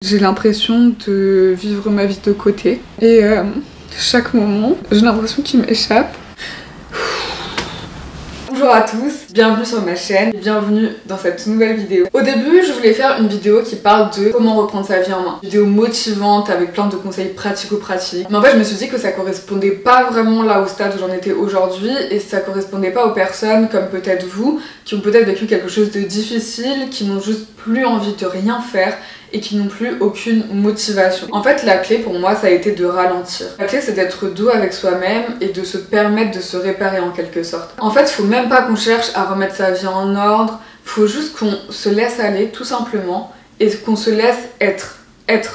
J'ai l'impression de vivre ma vie de côté et chaque moment, j'ai l'impression qu'il m'échappe. Bonjour à tous, bienvenue sur ma chaîne et bienvenue dans cette nouvelle vidéo. Au début, je voulais faire une vidéo qui parle de comment reprendre sa vie en main. Une vidéo motivante avec plein de conseils pratico-pratiques. Mais en fait, je me suis dit que ça correspondait pas vraiment là au stade où j'en étais aujourd'hui et ça correspondait pas aux personnes comme peut-être vous, qui ont peut-être vécu quelque chose de difficile, qui n'ont juste plus envie de rien faire et qui n'ont plus aucune motivation. En fait, la clé pour moi, ça a été de ralentir. La clé, c'est d'être doux avec soi-même et de se permettre de se réparer en quelque sorte. En fait, faut même pas qu'on cherche à remettre sa vie en ordre, faut juste qu'on se laisse aller tout simplement et qu'on se laisse être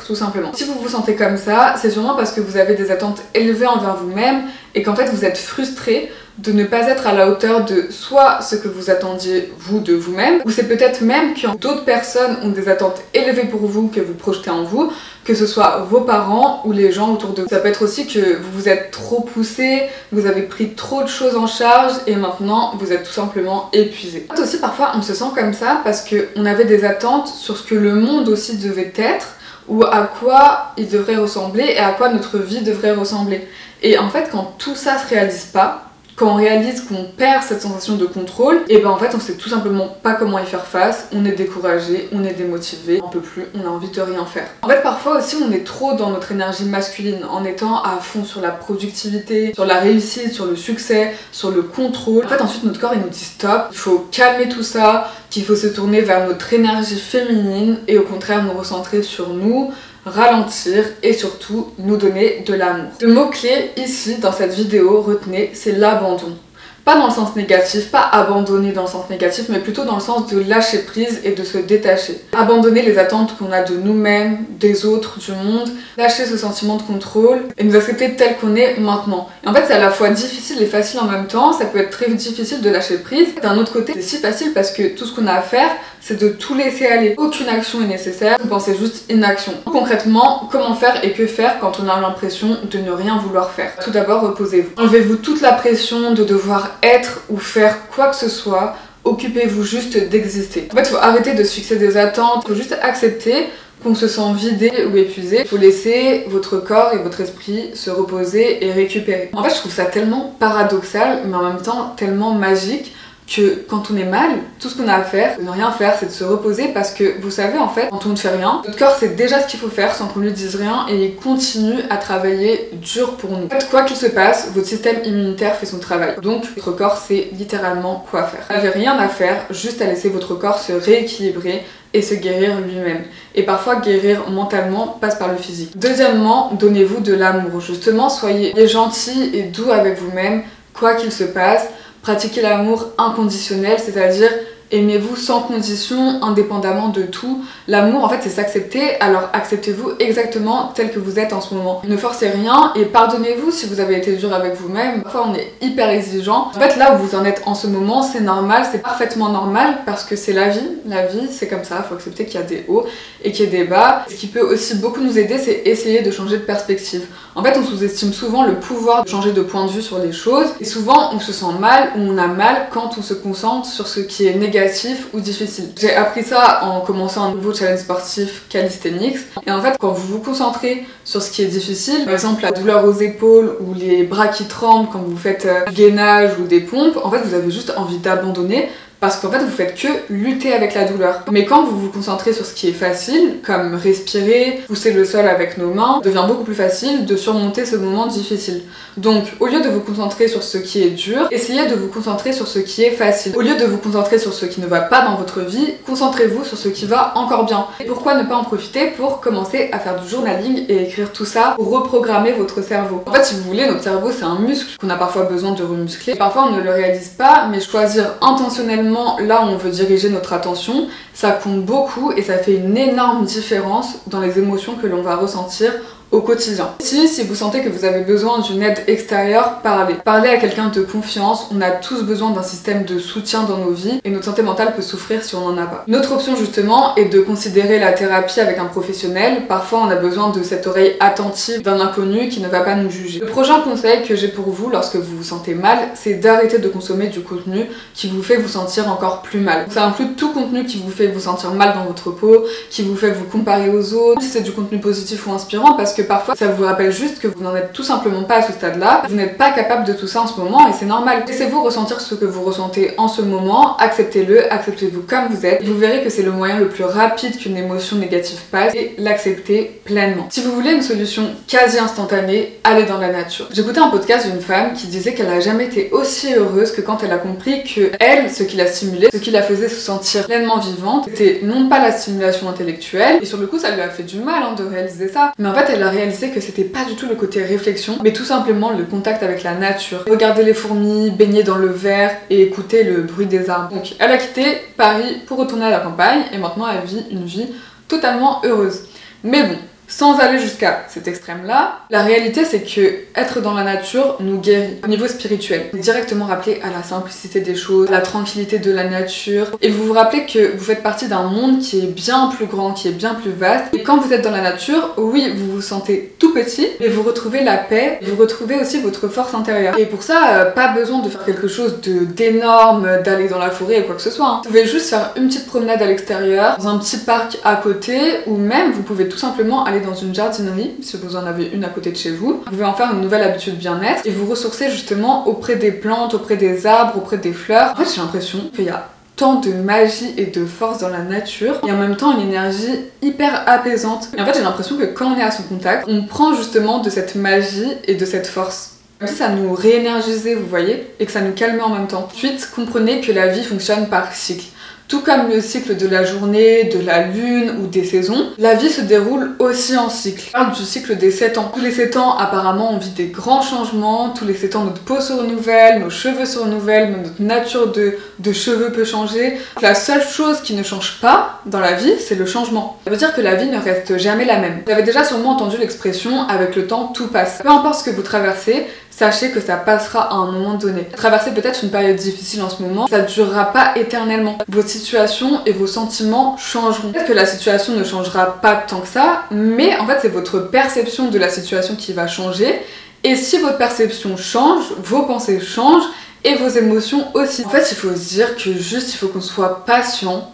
tout simplement. Si vous vous sentez comme ça, c'est sûrement parce que vous avez des attentes élevées envers vous-même et qu'en fait vous êtes frustré de ne pas être à la hauteur de soit ce que vous attendiez vous de vous-même, ou c'est peut-être même que d'autres personnes ont des attentes élevées pour vous que vous projetez en vous, que ce soit vos parents ou les gens autour de vous. Ça peut être aussi que vous vous êtes trop poussé, vous avez pris trop de choses en charge et maintenant vous êtes tout simplement épuisé. En fait aussi parfois on se sent comme ça parce qu'on avait des attentes sur ce que le monde aussi devait être, ou à quoi il devrait ressembler et à quoi notre vie devrait ressembler. Et en fait, quand tout ça se réalise pas, quand on réalise qu'on perd cette sensation de contrôle, et ben en fait on sait tout simplement pas comment y faire face, on est découragé, on est démotivé, on peut plus, on a envie de rien faire. En fait parfois aussi on est trop dans notre énergie masculine, en étant à fond sur la productivité, sur la réussite, sur le succès, sur le contrôle. En fait ensuite notre corps il nous dit stop, il faut calmer tout ça, qu'il faut se tourner vers notre énergie féminine et au contraire nous recentrer sur nous, ralentir et surtout nous donner de l'amour. Le mot-clé ici dans cette vidéo, retenez, c'est l'abandon. Pas dans le sens négatif, pas abandonner dans le sens négatif, mais plutôt dans le sens de lâcher prise et de se détacher. Abandonner les attentes qu'on a de nous-mêmes, des autres, du monde, lâcher ce sentiment de contrôle et nous accepter tel qu'on est maintenant. Et en fait, c'est à la fois difficile et facile en même temps, ça peut être très difficile de lâcher prise. D'un autre côté, c'est si facile parce que tout ce qu'on a à faire, c'est de tout laisser aller. Aucune action est nécessaire, vous pensez juste inaction. Concrètement, comment faire et que faire quand on a l'impression de ne rien vouloir faire? Tout d'abord, reposez-vous. Enlevez-vous toute la pression de devoir être ou faire quoi que ce soit, occupez-vous juste d'exister. En fait, il faut arrêter de se fixer des attentes, il faut juste accepter qu'on se sent vidé ou épuisé. Il faut laisser votre corps et votre esprit se reposer et récupérer. En fait, je trouve ça tellement paradoxal, mais en même temps tellement magique, que quand on est mal, tout ce qu'on a à faire, de ne rien faire, c'est de se reposer parce que vous savez en fait, quand on ne fait rien, notre corps sait déjà ce qu'il faut faire sans qu'on lui dise rien et il continue à travailler dur pour nous. En fait, quoi qu'il se passe, votre système immunitaire fait son travail. Donc votre corps sait littéralement quoi faire. Vous n'avez rien à faire, juste à laisser votre corps se rééquilibrer et se guérir lui-même. Et parfois guérir mentalement passe par le physique. Deuxièmement, donnez-vous de l'amour. Justement, soyez gentil et doux avec vous-même, quoi qu'il se passe. Pratiquez l'amour inconditionnel, c'est-à-dire aimez-vous sans condition, indépendamment de tout. L'amour, en fait, c'est s'accepter, alors acceptez-vous exactement tel que vous êtes en ce moment. Ne forcez rien et pardonnez-vous si vous avez été dur avec vous-même. Parfois, on est hyper exigeant. En fait, là où vous en êtes en ce moment, c'est normal, c'est parfaitement normal parce que c'est la vie. La vie, c'est comme ça, il faut accepter qu'il y a des hauts et qu'il y a des bas. Ce qui peut aussi beaucoup nous aider, c'est essayer de changer de perspective. En fait, on sous-estime souvent le pouvoir de changer de point de vue sur les choses et souvent, on se sent mal ou on a mal quand on se concentre sur ce qui est négatif ou difficile. J'ai appris ça en commençant un nouveau challenge sportif calisthenics et en fait quand vous vous concentrez sur ce qui est difficile, par exemple la douleur aux épaules ou les bras qui tremblent quand vous faites du gainage ou des pompes, en fait vous avez juste envie d'abandonner parce qu'en fait vous faites que lutter avec la douleur. Mais quand vous vous concentrez sur ce qui est facile, comme respirer, pousser le sol avec nos mains, il devient beaucoup plus facile de surmonter ce moment difficile. Donc au lieu de vous concentrer sur ce qui est dur, essayez de vous concentrer sur ce qui est facile. Au lieu de vous concentrer sur ce qui ne va pas dans votre vie, concentrez-vous sur ce qui va encore bien. Et pourquoi ne pas en profiter pour commencer à faire du journaling et écrire tout ça pour reprogrammer votre cerveau. En fait si vous voulez, notre cerveau c'est un muscle qu'on a parfois besoin de remuscler. Parfois on ne le réalise pas, mais choisir intentionnellement là où on veut diriger notre attention, ça compte beaucoup et ça fait une énorme différence dans les émotions que l'on va ressentir au quotidien. Si vous sentez que vous avez besoin d'une aide extérieure, parlez à quelqu'un de confiance. On a tous besoin d'un système de soutien dans nos vies et notre santé mentale peut souffrir si on n'en a pas. Une autre option justement est de considérer la thérapie avec un professionnel. Parfois on a besoin de cette oreille attentive d'un inconnu qui ne va pas nous juger. Le prochain conseil que j'ai pour vous lorsque vous vous sentez mal, c'est d'arrêter de consommer du contenu qui vous fait vous sentir encore plus mal. Ça inclut tout contenu qui vous fait fait vous sentir mal dans votre peau, qui vous fait vous comparer aux autres, si c'est du contenu positif ou inspirant, parce que parfois ça vous rappelle juste que vous n'en êtes tout simplement pas à ce stade-là, vous n'êtes pas capable de tout ça en ce moment et c'est normal. Laissez-vous ressentir ce que vous ressentez en ce moment, acceptez-le, acceptez-vous comme vous êtes, vous verrez que c'est le moyen le plus rapide qu'une émotion négative passe et l'accepter pleinement. Si vous voulez une solution quasi instantanée, allez dans la nature. J'écoutais un podcast d'une femme qui disait qu'elle n'a jamais été aussi heureuse que quand elle a compris que elle, ce qui la stimulait, ce qui la faisait se sentir pleinement vivante, c'était non pas la stimulation intellectuelle, et sur le coup ça lui a fait du mal de réaliser ça, mais en fait elle a réalisé que c'était pas du tout le côté réflexion, mais tout simplement le contact avec la nature. Regarder les fourmis, baigner dans le verre et écouter le bruit des arbres. Donc elle a quitté Paris pour retourner à la campagne et maintenant elle vit une vie totalement heureuse. Mais bon, sans aller jusqu'à cet extrême-là, la réalité c'est que être dans la nature nous guérit au niveau spirituel. Vous êtes directement rappelé à la simplicité des choses, à la tranquillité de la nature, et vous vous rappelez que vous faites partie d'un monde qui est bien plus grand, qui est bien plus vaste. Et quand vous êtes dans la nature, oui, vous vous sentez tout petit, mais vous retrouvez la paix, vous retrouvez aussi votre force intérieure. Et pour ça, pas besoin de faire quelque chose d'énorme, d'aller dans la forêt ou quoi que ce soit. Vous pouvez juste faire une petite promenade à l'extérieur, dans un petit parc à côté, ou même vous pouvez tout simplement aller dans une jardinerie, si vous en avez une à côté de chez vous. Vous pouvez en faire une nouvelle habitude bien-être et vous ressourcer justement auprès des plantes, auprès des arbres, auprès des fleurs. En fait, j'ai l'impression qu'il y a tant de magie et de force dans la nature et en même temps une énergie hyper apaisante. Et en fait, j'ai l'impression que quand on est à son contact, on prend justement de cette magie et de cette force. Comme si ça nous réénergisait, vous voyez, et que ça nous calmait en même temps. Ensuite, comprenez que la vie fonctionne par cycle. Tout comme le cycle de la journée, de la lune ou des saisons, la vie se déroule aussi en cycle. On parle du cycle des 7 ans. Tous les 7 ans, apparemment, on vit des grands changements. Tous les 7 ans, notre peau se renouvelle, nos cheveux se renouvellent, notre nature de cheveux peut changer. La seule chose qui ne change pas dans la vie, c'est le changement. Ça veut dire que la vie ne reste jamais la même. Vous avez déjà sûrement entendu l'expression « avec le temps, tout passe ». Peu importe ce que vous traversez, sachez que ça passera à un moment donné. Traverser peut-être une période difficile en ce moment, ça ne durera pas éternellement. Vos situations et vos sentiments changeront. Peut-être que la situation ne changera pas tant que ça, mais en fait c'est votre perception de la situation qui va changer. Et si votre perception change, vos pensées changent et vos émotions aussi. En fait, il faut se dire que juste il faut qu'on soit patient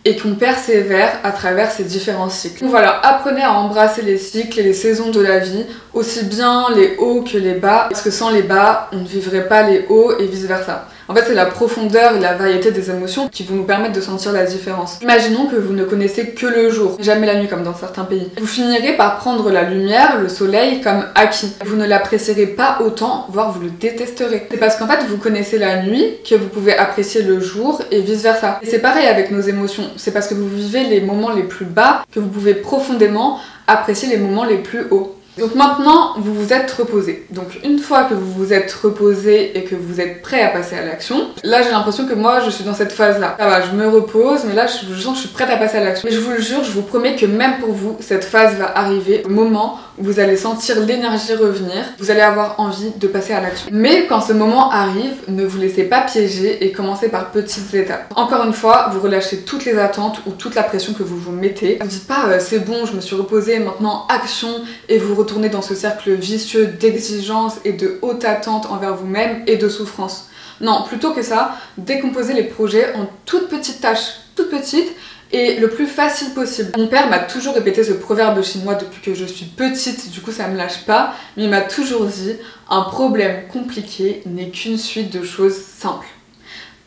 et qu'on persévère à travers ces différents cycles. Donc voilà, apprenez à embrasser les cycles et les saisons de la vie, aussi bien les hauts que les bas, parce que sans les bas, on ne vivrait pas les hauts et vice versa. En fait, c'est la profondeur et la variété des émotions qui vont nous permettre de sentir la différence. Imaginons que vous ne connaissez que le jour, jamais la nuit comme dans certains pays. Vous finirez par prendre la lumière, le soleil, comme acquis. Vous ne l'apprécierez pas autant, voire vous le détesterez. C'est parce qu'en fait, vous connaissez la nuit que vous pouvez apprécier le jour et vice versa. Et c'est pareil avec nos émotions. C'est parce que vous vivez les moments les plus bas que vous pouvez profondément apprécier les moments les plus hauts. Donc maintenant, vous vous êtes reposé. Donc une fois que vous vous êtes reposé et que vous êtes prêt à passer à l'action, là j'ai l'impression que moi je suis dans cette phase-là. Ça va, je me repose, mais là je sens que je suis prête à passer à l'action. Et je vous le jure, je vous promets que même pour vous, cette phase va arriver au moment où vous allez sentir l'énergie revenir, vous allez avoir envie de passer à l'action. Mais quand ce moment arrive, ne vous laissez pas piéger et commencez par petites étapes. Encore une fois, vous relâchez toutes les attentes ou toute la pression que vous vous mettez. Ne dites pas c'est bon, je me suis reposée, maintenant action, et vous retournez dans ce cercle vicieux d'exigence et de haute attente envers vous-même et de souffrance. Non, plutôt que ça, décomposez les projets en toutes petites tâches, toutes petites, et le plus facile possible. Mon père m'a toujours répété ce proverbe chinois depuis que je suis petite, du coup ça me lâche pas, mais il m'a toujours dit « un problème compliqué n'est qu'une suite de choses simples ».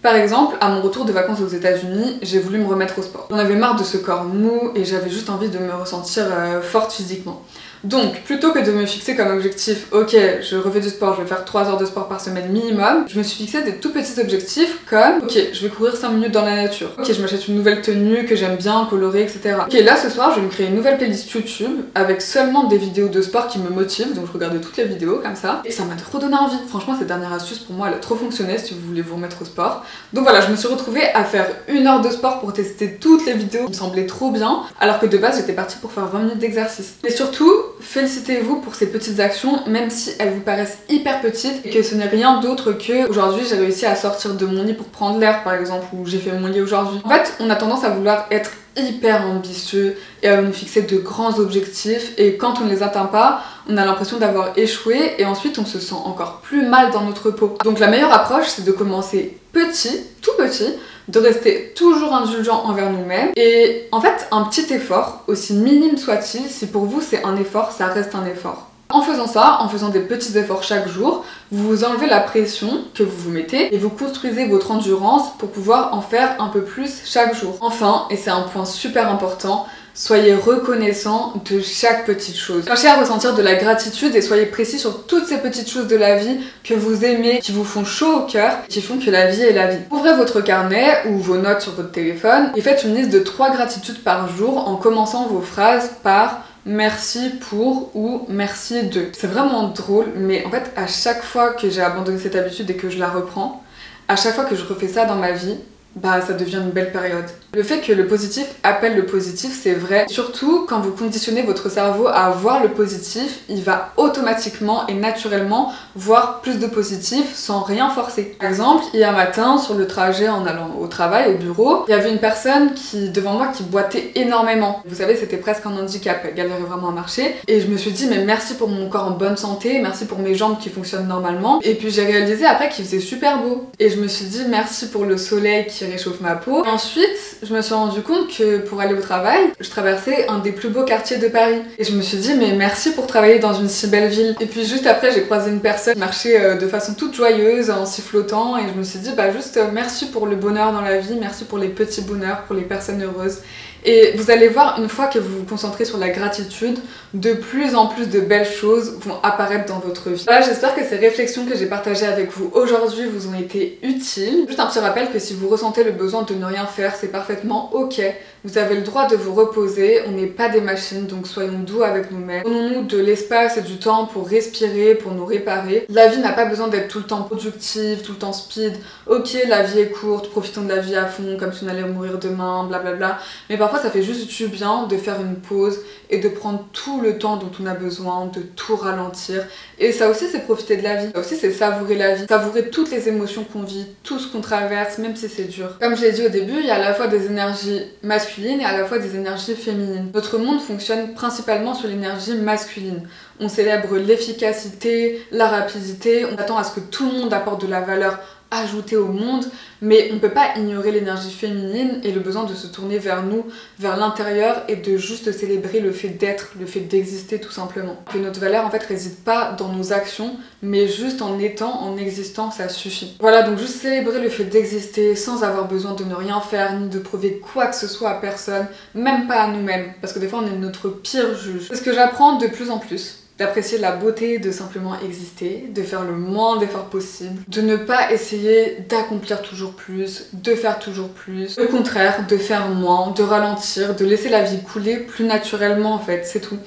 Par exemple, à mon retour de vacances aux États-Unis, j'ai voulu me remettre au sport. J'en avais marre de ce corps mou et j'avais juste envie de me ressentir forte physiquement. Donc, plutôt que de me fixer comme objectif, ok, je refais du sport, je vais faire 3 heures de sport par semaine minimum, je me suis fixé des tout petits objectifs comme, ok, je vais courir 5 minutes dans la nature, ok, je m'achète une nouvelle tenue que j'aime bien, colorée, etc. Ok, là ce soir, je vais me créer une nouvelle playlist YouTube avec seulement des vidéos de sport qui me motivent, donc je regardais toutes les vidéos comme ça, et ça m'a trop donné envie. Franchement, cette dernière astuce pour moi, elle a trop fonctionné si vous voulez vous remettre au sport. Donc voilà, je me suis retrouvée à faire 1 heure de sport pour tester toutes les vidéos qui me semblaient trop bien, alors que de base, j'étais partie pour faire 20 minutes d'exercice. Et surtout, félicitez-vous pour ces petites actions, même si elles vous paraissent hyper petites et que ce n'est rien d'autre que aujourd'hui j'ai réussi à sortir de mon lit pour prendre l'air par exemple, ou j'ai fait mon lit aujourd'hui. En fait, on a tendance à vouloir être hyper ambitieux et à nous fixer de grands objectifs, et quand on ne les atteint pas, on a l'impression d'avoir échoué et ensuite on se sent encore plus mal dans notre peau. Donc la meilleure approche, c'est de commencer petit, tout petit, de rester toujours indulgent envers nous-mêmes. Et en fait, un petit effort, aussi minime soit-il, si pour vous c'est un effort, ça reste un effort. En faisant ça, en faisant des petits efforts chaque jour, vous vous enlevez la pression que vous vous mettez et vous construisez votre endurance pour pouvoir en faire un peu plus chaque jour. Enfin, et c'est un point super important, soyez reconnaissant de chaque petite chose. Cherchez à ressentir de la gratitude et soyez précis sur toutes ces petites choses de la vie que vous aimez, qui vous font chaud au cœur, qui font que la vie est la vie. Ouvrez votre carnet ou vos notes sur votre téléphone et faites une liste de 3 gratitudes par jour en commençant vos phrases par merci pour ou merci de. C'est vraiment drôle, mais en fait à chaque fois que j'ai abandonné cette habitude et que je la reprends, à chaque fois que je refais ça dans ma vie, bah ça devient une belle période. Le fait que le positif appelle le positif, c'est vrai. Surtout quand vous conditionnez votre cerveau à voir le positif, il va automatiquement et naturellement voir plus de positif sans rien forcer. Par exemple, hier matin, sur le trajet en allant au travail, au bureau, il y avait une personne devant moi qui boitait énormément. Vous savez, c'était presque un handicap, elle galérait vraiment à marcher. Et je me suis dit, mais merci pour mon corps en bonne santé, merci pour mes jambes qui fonctionnent normalement. Et puis j'ai réalisé après qu'il faisait super beau. Et je me suis dit, merci pour le soleil qui réchauffe ma peau. Et ensuite, je me suis rendu compte que pour aller au travail, je traversais un des plus beaux quartiers de Paris. Et je me suis dit, mais merci pour travailler dans une si belle ville. Et puis juste après, j'ai croisé une personne qui marchait de façon toute joyeuse, en sifflotant. Et je me suis dit, bah juste merci pour le bonheur dans la vie, merci pour les petits bonheurs, pour les personnes heureuses. Et vous allez voir, une fois que vous vous concentrez sur la gratitude, de plus en plus de belles choses vont apparaître dans votre vie. Voilà, j'espère que ces réflexions que j'ai partagées avec vous aujourd'hui vous ont été utiles. Juste un petit rappel que si vous ressentez le besoin de ne rien faire, c'est parfaitement ok. Vous avez le droit de vous reposer, on n'est pas des machines, donc soyons doux avec nous-mêmes. Donnons-nous de l'espace et du temps pour respirer, pour nous réparer. La vie n'a pas besoin d'être tout le temps productive, tout le temps speed. Ok, la vie est courte, profitons de la vie à fond, comme si on allait mourir demain, blablabla. Mais parfois ça fait juste du bien de faire une pause et de prendre tout le temps dont on a besoin, de tout ralentir. Et ça aussi c'est profiter de la vie, ça aussi c'est savourer la vie, savourer toutes les émotions qu'on vit, tout ce qu'on traverse, même si c'est dur. Comme je l'ai dit au début, il y a à la fois des énergies masculines et à la fois des énergies féminines. Notre monde fonctionne principalement sur l'énergie masculine. On célèbre l'efficacité, la rapidité, on attend à ce que tout le monde apporte de la valeur ajoutée au monde, mais on ne peut pas ignorer l'énergie féminine et le besoin de se tourner vers nous, vers l'intérieur et de juste célébrer le fait d'être, le fait d'exister tout simplement. Que notre valeur en fait réside pas dans nos actions, mais juste en étant, en existant, ça suffit. Voilà, donc juste célébrer le fait d'exister sans avoir besoin de ne rien faire, ni de prouver quoi que ce soit à personne, même pas à nous-mêmes, parce que des fois on est notre pire juge. C'est ce que j'apprends de plus en plus. D'apprécier la beauté de simplement exister, de faire le moins d'efforts possible, de ne pas essayer d'accomplir toujours plus, de faire toujours plus. Au contraire, de faire moins, de ralentir, de laisser la vie couler plus naturellement en fait, c'est tout.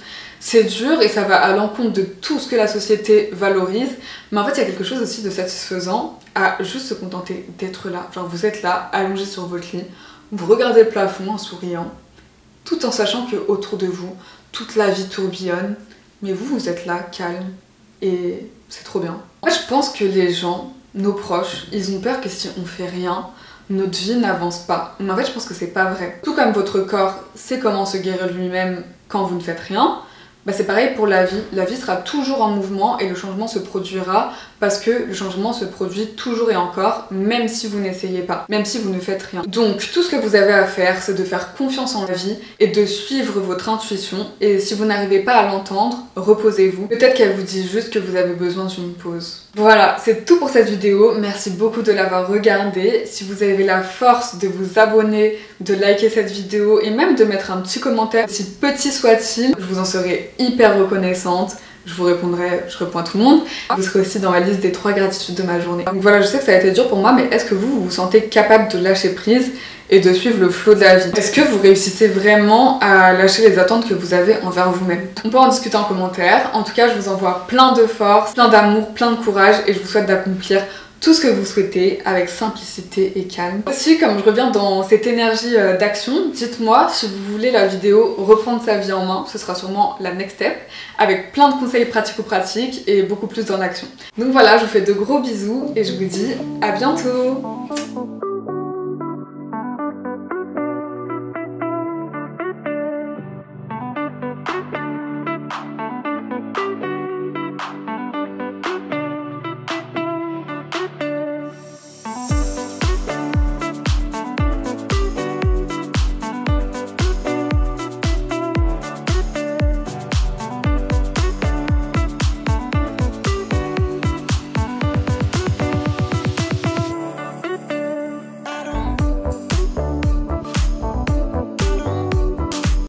C'est dur et ça va à l'encontre de tout ce que la société valorise, mais en fait il y a quelque chose aussi de satisfaisant à juste se contenter d'être là. Genre vous êtes là, allongé sur votre lit, vous regardez le plafond en souriant, tout en sachant que autour de vous, toute la vie tourbillonne, mais vous êtes là, calme, et c'est trop bien. Moi, je pense que les gens, nos proches, ils ont peur que si on fait rien, notre vie n'avance pas. Mais en fait, je pense que c'est pas vrai. Tout comme votre corps sait comment se guérir lui-même quand vous ne faites rien, bah c'est pareil pour la vie. La vie sera toujours en mouvement et le changement se produira parce que le changement se produit toujours et encore, même si vous n'essayez pas, même si vous ne faites rien. Donc tout ce que vous avez à faire, c'est de faire confiance en la vie et de suivre votre intuition. Et si vous n'arrivez pas à l'entendre, reposez-vous. Peut-être qu'elle vous dit juste que vous avez besoin d'une pause. Voilà, c'est tout pour cette vidéo. Merci beaucoup de l'avoir regardée. Si vous avez la force de vous abonner, de liker cette vidéo et même de mettre un petit commentaire, si petit soit-il, je vous en serai hyper reconnaissante. Je vous répondrai, je réponds à tout le monde. Vous serez aussi dans ma liste des 3 gratitudes de ma journée. Donc voilà, je sais que ça a été dur pour moi, mais est-ce que vous vous sentez capable de lâcher prise et de suivre le flot de la vie? Est-ce que vous réussissez vraiment à lâcher les attentes que vous avez envers vous-même? On peut en discuter en commentaire. En tout cas, je vous envoie plein de force, plein d'amour, plein de courage et je vous souhaite d'accomplir tout ce que vous souhaitez avec simplicité et calme. Aussi, comme je reviens dans cette énergie d'action, dites-moi si vous voulez la vidéo reprendre sa vie en main, ce sera sûrement la next step, avec plein de conseils pratico-pratiques et beaucoup plus dans l'action. Donc voilà, je vous fais de gros bisous et je vous dis à bientôt.